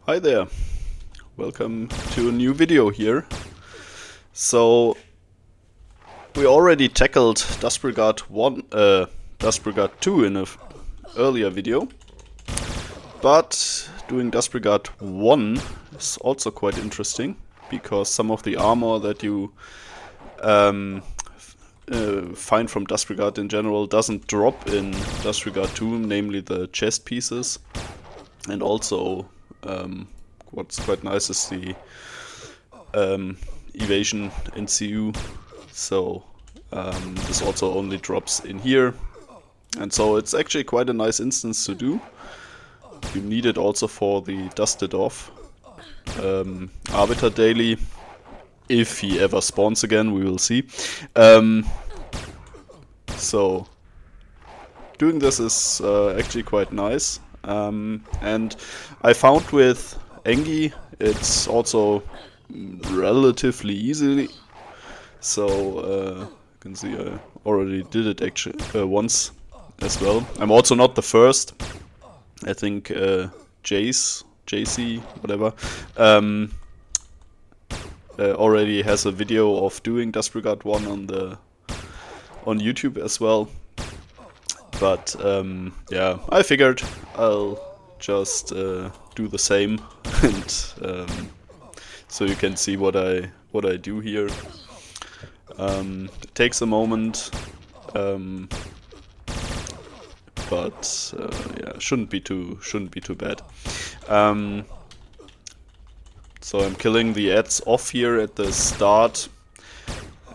Hi there, welcome to a new video here. So we already tackled Dust Brigade 2 in an earlier video, but doing Dust Brigade 1 is also quite interesting because some of the armor that you find from Dust Brigade in general doesn't drop in Dust Brigade 2, namely the chest pieces, and also what's quite nice is the evasion in CU, so this also only drops in here, and so it's actually quite a nice instance to do. You need it also for the Dusted Off Arbiter daily, if he ever spawns again, we will see. So doing this is actually quite nice. And I found with Engi it's also relatively easy. So you can see I already did it actually once as well. I'm also not the first. I think JC, whatever, already has a video of doing Dust Brigade 1 on YouTube as well. But yeah, I figured I'll just do the same, and so you can see what I do here. It takes a moment, but yeah, shouldn't be too bad. So I'm killing the ads off here at the start.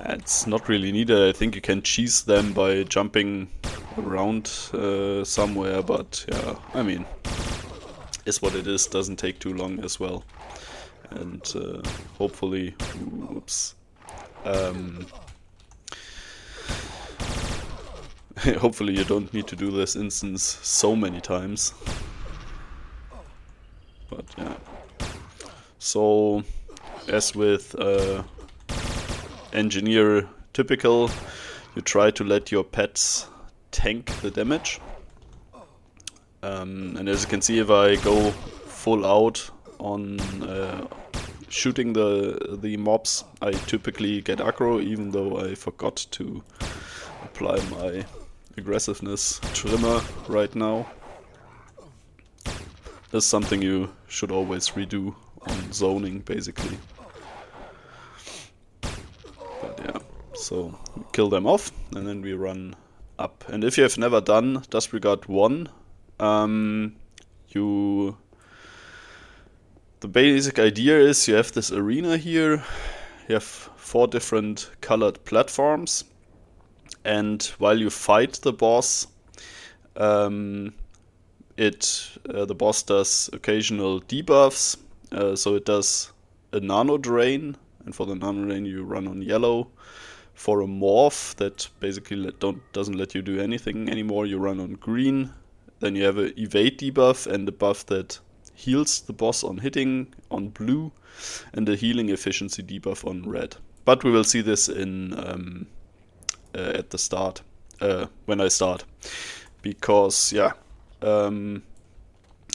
It's not really needed. I think you can cheese them by jumping around somewhere, but yeah, I mean, is what it is. Doesn't take too long as well, and hopefully, oops, hopefully you don't need to do this instance so many times. But yeah, so as with engineer typical, you try to let your pets tank the damage, and as you can see, if I go full out on shooting the mobs, I typically get aggro, even though I forgot to apply my aggressiveness trimmer right now. That's something you should always redo on zoning, basically. But yeah, so we kill them off, and then we run up. And if you have never done Dust Brigade 1, the basic idea is you have this arena here, you have 4 different colored platforms, and while you fight the boss, the boss does occasional debuffs, so it does a nano drain, and for the nano drain you run on yellow. For a morph that basically doesn't let you do anything anymore, you run on green. Then you have an evade debuff and a buff that heals the boss on hitting on blue, and a healing efficiency debuff on red. But we will see this in at the start, when I start, because yeah,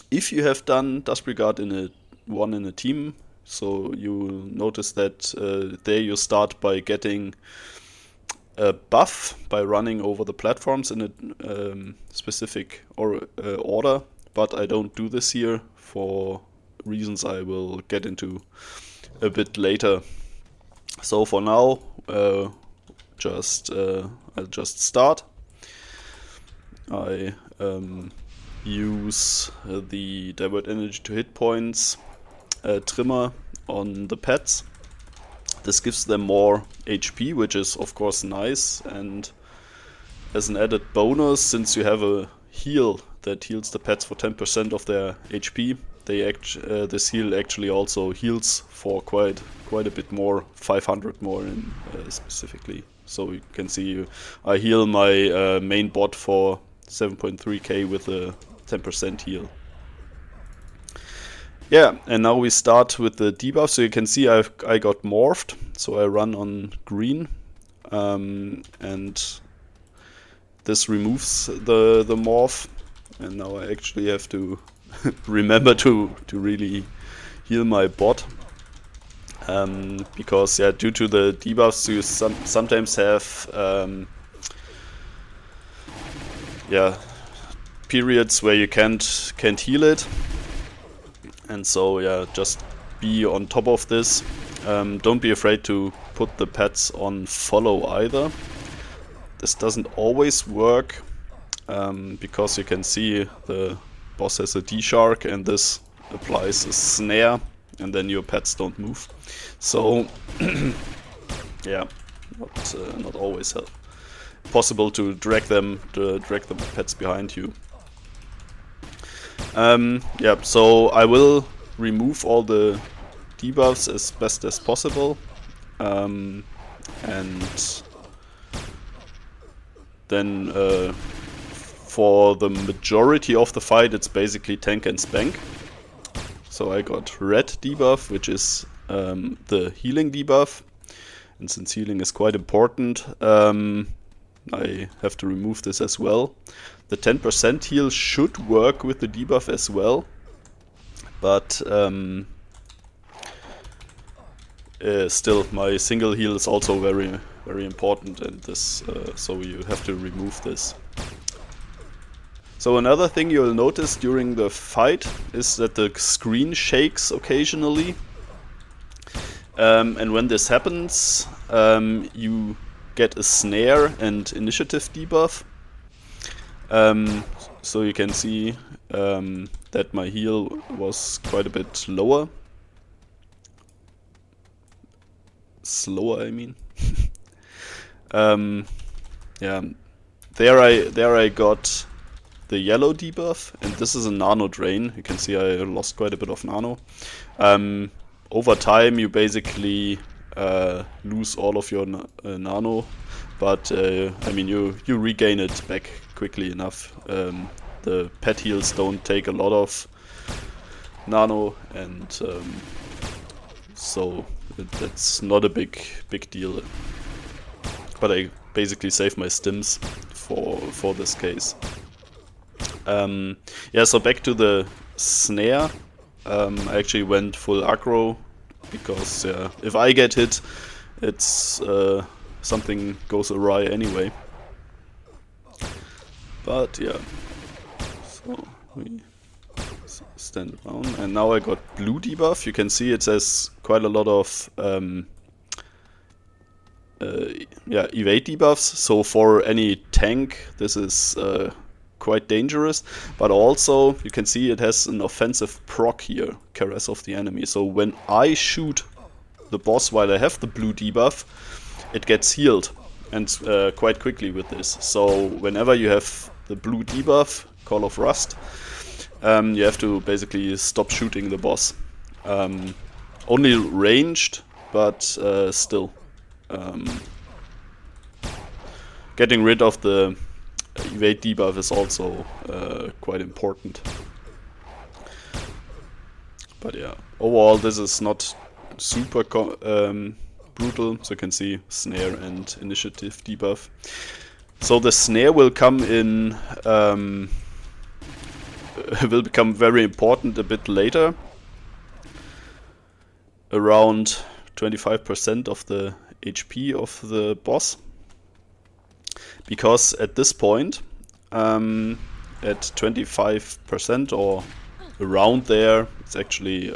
if you have done Dust Brigade in a team, so you will notice that there you start by getting a buff by running over the platforms in a specific order, but I don't do this here for reasons I will get into a bit later. So for now, I'll just start. I use the divert energy to hit points trimmer on the pets. This gives them more HP, which is of course nice, and as an added bonus, since you have a heal that heals the pets for 10% of their HP, this heal actually also heals for quite a bit more, 500 more in specifically. So you can see I heal my main bot for 7.3k with a 10% heal. Yeah, and now we start with the debuff. So you can see I got morphed, so I run on green, and this removes the morph, and now I actually have to remember to really heal my bot. Because yeah, due to the debuffs, you sometimes have yeah, periods where you can't heal it, and so yeah, just be on top of this. Don't be afraid to put the pets on follow either. This doesn't always work, because you can see the boss has a D-Shark and this applies a snare, and then your pets don't move. So yeah, not always possible to drag the pets behind you. Yeah, so I will remove all the debuffs as best as possible, and then for the majority of the fight it's basically tank and spank. So I got red debuff, which is the healing debuff, and since healing is quite important, I have to remove this as well. The 10% heal should work with the debuff as well, but still my single heal is also very, very important, and this so you have to remove this. So another thing you'll notice during the fight is that the screen shakes occasionally, and when this happens, you get a snare and initiative debuff. So you can see that my heal was quite a bit lower. Slower, I mean. Yeah, there I got the yellow debuff, and this is a nano drain. You can see I lost quite a bit of nano. Over time you basically lose all of your nano, but I mean you regain it back quickly enough. The pet heals don't take a lot of nano, and so that's not a big deal. But I basically save my stims for this case. Yeah, so back to the snare. I actually went full aggro because if I get hit, it's something goes awry anyway. But yeah, so we stand around, and now I got blue debuff. You can see it says quite a lot of yeah, evade debuffs. So for any tank, this is quite dangerous, but also you can see it has an offensive proc here, caress of the enemy. So when I shoot the boss while I have the blue debuff, it gets healed, and quite quickly with this. So whenever you have the blue debuff, Call of Rust, you have to basically stop shooting the boss. Only ranged, but still. Getting rid of the evade debuff is also quite important. But yeah, overall this is not super brutal. So you can see snare and initiative debuff. So the snare will come in, will become very important a bit later. Around 25% of the HP of the boss. Because at this point, at 25% or around there, it's actually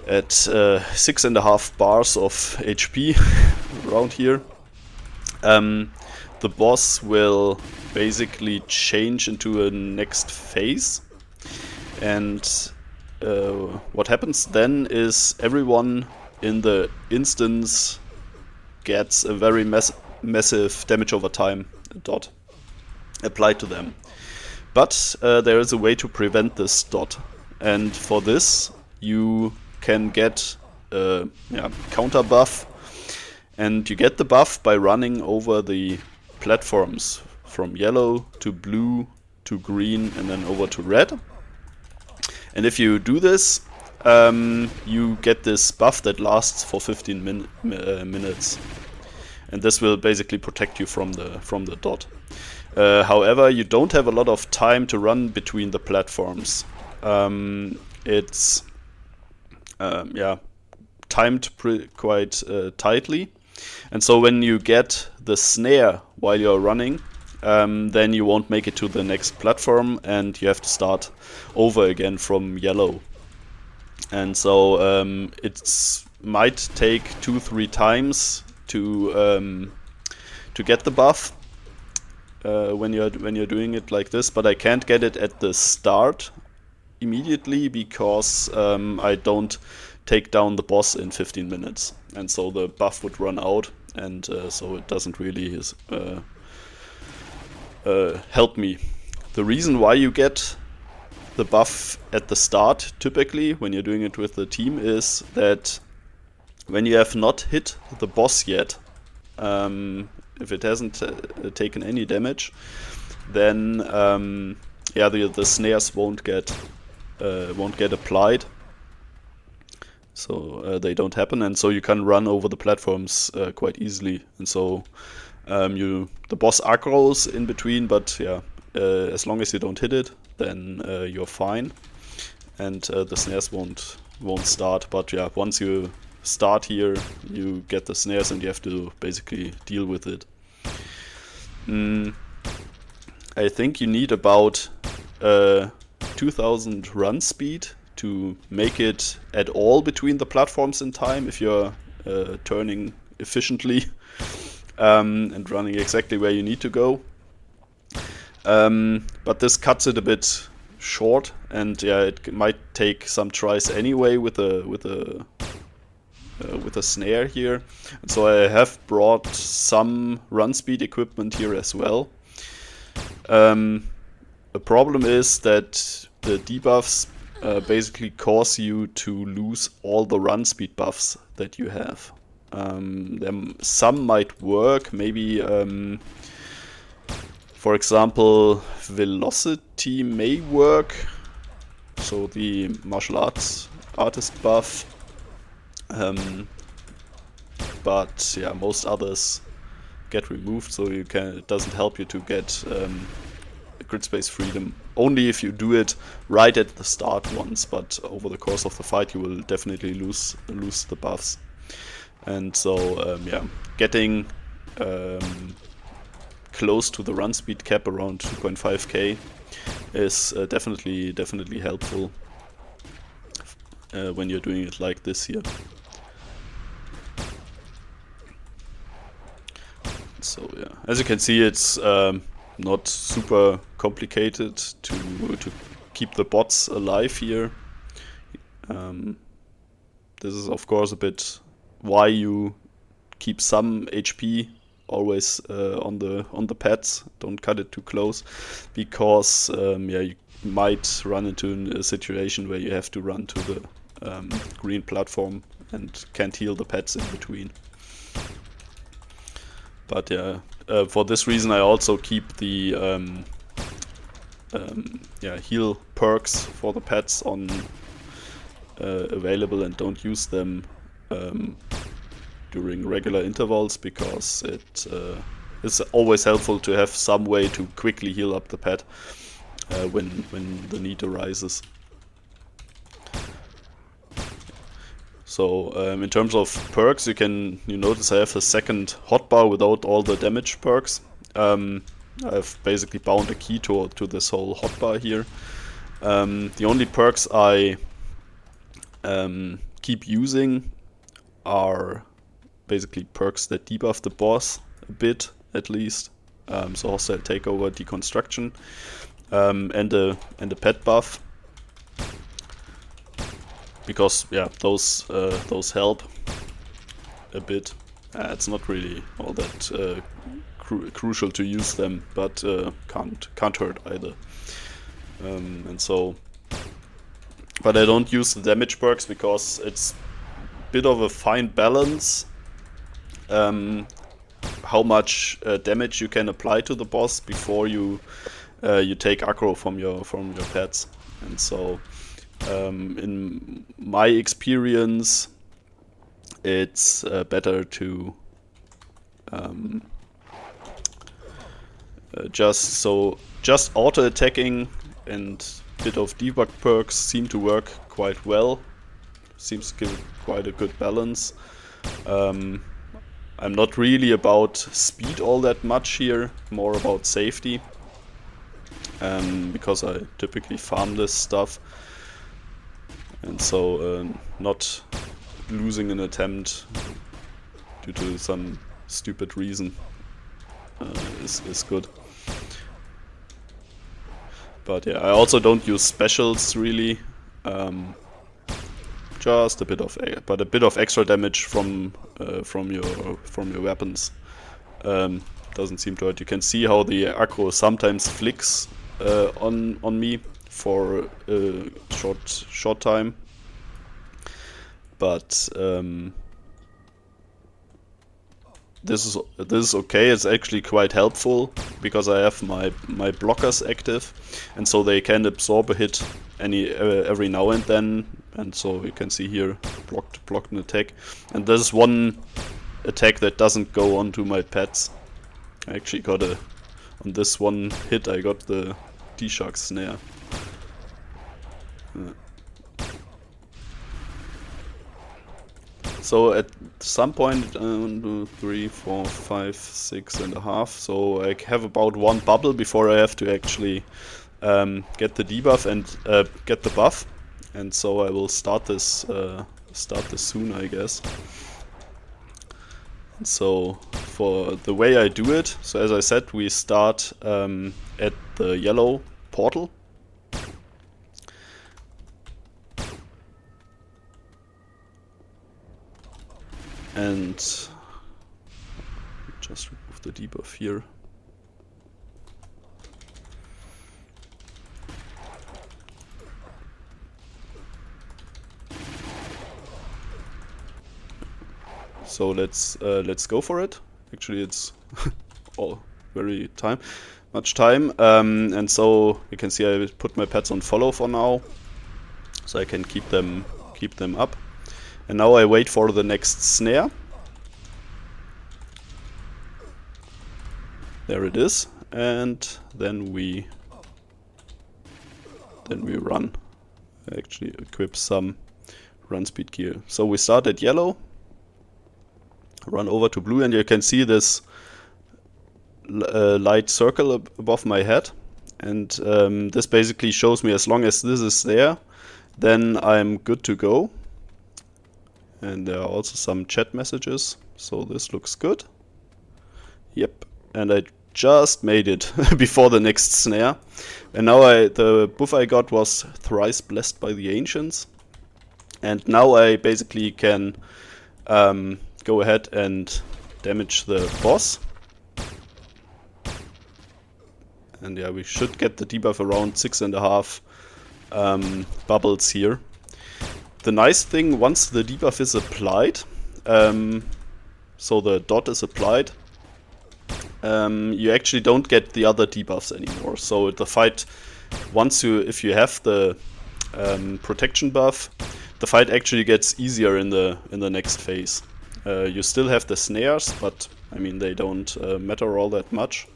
at 6.5 bars of HP around here. The boss will basically change into a next phase, and what happens then is everyone in the instance gets a very massive damage over time dot applied to them. But there is a way to prevent this dot, and for this you can get a counter buff, and you get the buff by running over the platforms from yellow to blue to green and then over to red. And if you do this, you get this buff that lasts for 15 minutes, and this will basically protect you from the dot. However, you don't have a lot of time to run between the platforms. It's yeah, timed quite tightly, and so when you get the snare while you're running, then you won't make it to the next platform, and you have to start over again from yellow. And so it might take 2-3 times to get the buff when you're doing it like this. But I can't get it at the start immediately because I don't take down the boss in 15 minutes, and so the buff would run out, and so it doesn't really help me. The reason why you get the buff at the start, typically, when you're doing it with the team, is that when you have not hit the boss yet, if it hasn't taken any damage, then yeah, the snares won't get applied, so they don't happen, and so you can run over the platforms quite easily, and so the boss aggros in between, but yeah, as long as you don't hit it, then you're fine, and the snares won't start. But yeah, once you start here, you get the snares and you have to basically deal with it. I think you need about 2000 run speed to make it at all between the platforms in time if you're turning efficiently and running exactly where you need to go. But this cuts it a bit short, and yeah, it might take some tries anyway with a snare here. And so I have brought some run speed equipment here as well. The problem is that the debuffs basically cause you to lose all the run speed buffs that you have. Some might work, maybe for example, velocity may work, so the martial artist buff, but yeah, most others get removed, so it doesn't help you to get grid space freedom, only if you do it right at the start once, but over the course of the fight you will definitely lose the buffs. And so yeah, getting close to the run speed cap around 2.5k is definitely helpful when you're doing it like this here. So yeah, as you can see, it's not super complicated to keep the bots alive here. This is of course a bit why you keep some HP always on the pads. Don't cut it too close, because yeah, you might run into a situation where you have to run to the green platform and can't heal the pads in between. But yeah, for this reason I also keep the yeah, heal perks for the pets on available, and don't use them during regular intervals, because it's always helpful to have some way to quickly heal up the pet when the need arises. So in terms of perks, you notice I have a second hotbar without all the damage perks. I've basically bound a key to this whole hotbar here. The only perks I keep using are basically perks that debuff the boss a bit, at least. So hostile takeover, deconstruction, and a pet buff. Because yeah, those help a bit. It's not really all that crucial to use them, but can't hurt either. And so, but I don't use the damage perks because it's a bit of a fine balance. How much damage you can apply to the boss before you take aggro from your pets, and so. In my experience, it's better to just auto attacking and bit of debug perks seem to work quite well. Seems to give quite a good balance. I'm not really about speed all that much here, more about safety. Because I typically farm this stuff. And so not losing an attempt due to some stupid reason is good. But yeah, I also don't use specials really. Just a bit of extra damage from your weapons doesn't seem to hurt. You can see how the aggro sometimes flicks on me for a short time, but this is okay. It's actually quite helpful because I have my blockers active, and so they can absorb a hit every now and then. And so you can see here blocked an attack, and there's one attack that doesn't go onto my pets. I actually got on this one hit I got the D-Shark snare. So at some point 1, 2, 3, 4, 5, 6.5. So I have about one bubble before I have to actually get the debuff and get the buff. And so I will start this soon, I guess. And so for the way I do it, so as I said, we start at the yellow portal. And just remove the debuff here. So let's go for it. Actually, it's all very much time. And so you can see I put my pets on follow for now, so I can keep them up. And now I wait for the next snare. There it is, and then we run. I actually equip some run speed gear. So we start at yellow, run over to blue, and you can see this light circle above my head. And this basically shows me as long as this is there, then I'm good to go. And there are also some chat messages, so this looks good. Yep, and I just made it before the next snare. And now the buff I got was Thrice Blessed by the Ancients. And now I basically can go ahead and damage the boss. And yeah, we should get the debuff around 6.5 bubbles here. The nice thing, once the debuff is applied, so the dot is applied, you actually don't get the other debuffs anymore. So the fight, if you have the protection buff, the fight actually gets easier in the next phase. You still have the snares, but I mean they don't matter all that much.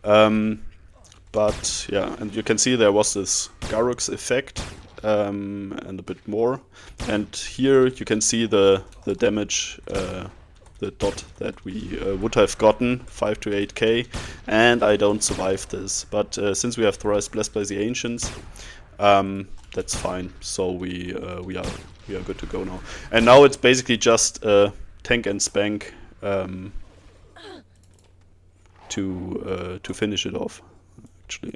But yeah, and you can see there was this Garruk's effect. And a bit more, and here you can see the damage, the dot that we would have gotten, 5 to 8k, and I don't survive this. But since we have Thrice Blessed by the Ancients, that's fine. So we are good to go now. And now it's basically just tank and spank to finish it off. Actually,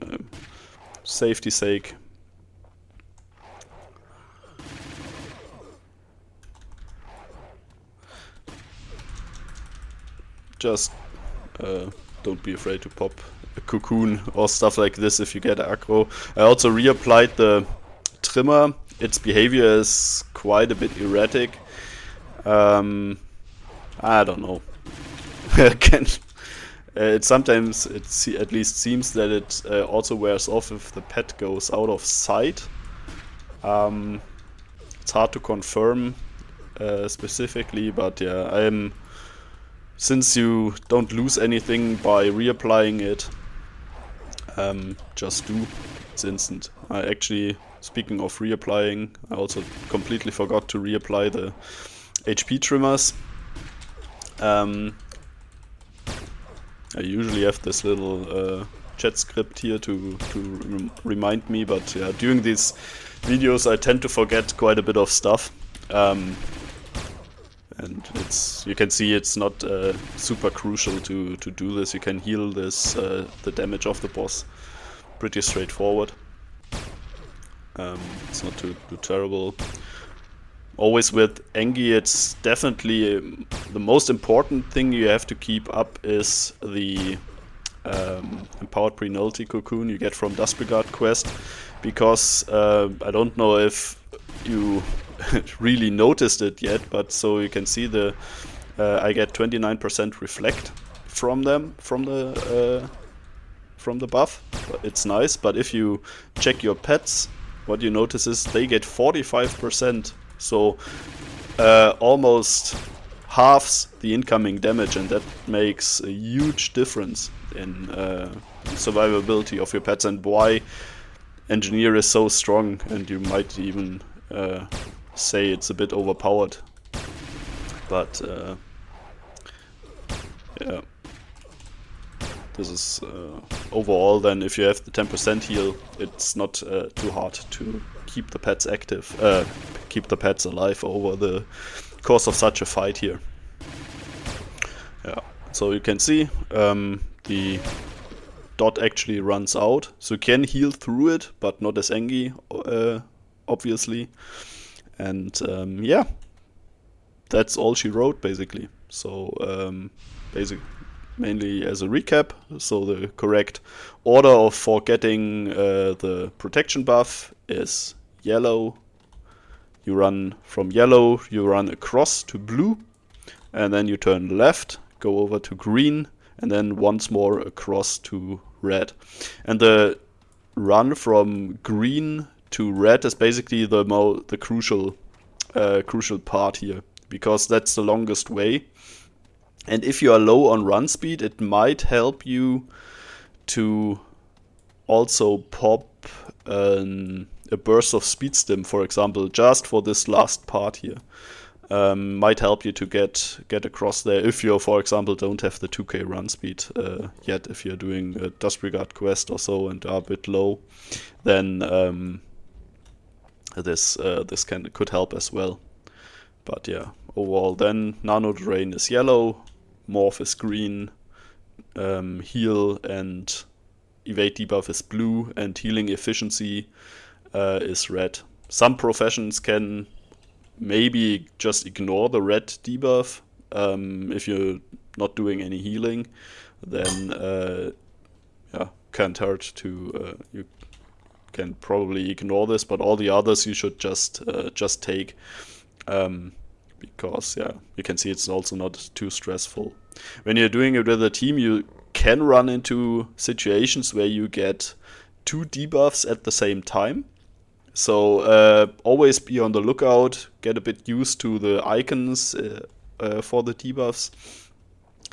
safety's sake. Just don't be afraid to pop a cocoon or stuff like this if you get aggro. I also reapplied the trimmer. Its behavior is quite a bit erratic. I don't know. Sometimes it at least seems that it also wears off if the pet goes out of sight. It's hard to confirm specifically, but yeah, I'm since you don't lose anything by reapplying it, just do. It's instant. I actually, speaking of reapplying, I also completely forgot to reapply the HP trimmers. I usually have this little chat script here to remind me, but yeah, during these videos I tend to forget quite a bit of stuff. And you can see it's not super crucial to do this. You can heal this the damage of the boss pretty straightforward. It's not too terrible. Always with Engi, it's definitely the most important thing you have to keep up is the Empowered Pre-Nullity Cocoon you get from Dust Brigade quest, because I don't know if you really noticed it yet, but so you can see the I get 29% reflect from them from the buff. It's nice, but if you check your pets, what you notice is they get 45%, so almost halves the incoming damage, and that makes a huge difference in survivability of your pets and why Engineer is so strong. And you might even say it's a bit overpowered, but yeah, this is overall. Then if you have the 10% heal, it's not too hard to keep the pets active, keep the pets alive over the course of such a fight here. Yeah, so you can see the dot actually runs out, so you can heal through it, but not as Engi, obviously. And yeah, that's all she wrote basically. So mainly as a recap, so the correct order for getting the protection buff is yellow. You run from yellow, you run across to blue, and then you turn left, go over to green, and then once more across to red. And the run from green to red is basically the crucial part here, because that's the longest way. And if you are low on run speed, it might help you to also pop a burst of speed stim, for example, just for this last part here. Might help you to get across there if you, for example, don't have the 2k run speed yet. If you're doing a Dust Brigade quest or so and are a bit low, then this could help as well. But yeah, overall then Nano Drain is yellow, Morph is green, Heal and Evade Debuff is blue, and Healing Efficiency is red. Some professions can maybe just ignore the red debuff. If you're not doing any healing, then yeah, can't hurt to you can probably ignore this, but all the others you should just take, because yeah, you can see it's also not too stressful. When you're doing it with a team, you can run into situations where you get 2 debuffs at the same time. So always be on the lookout, get a bit used to the icons for the debuffs,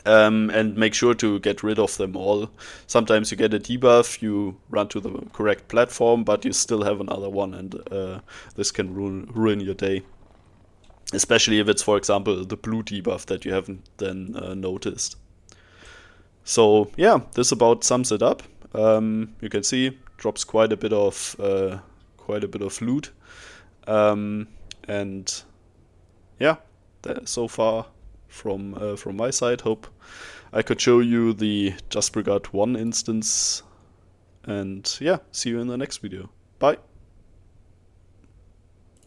and make sure to get rid of them all. Sometimes you get a debuff, you run to the correct platform, but you still have another one, and this can ruin your day. Especially if it's, for example, the blue debuff that you haven't then noticed. So yeah, this about sums it up. You can see drops quite a bit of loot, and yeah, so far from my side. Hope I could show you the Dust Brigade 1 instance, and yeah, see you in the next video. Bye.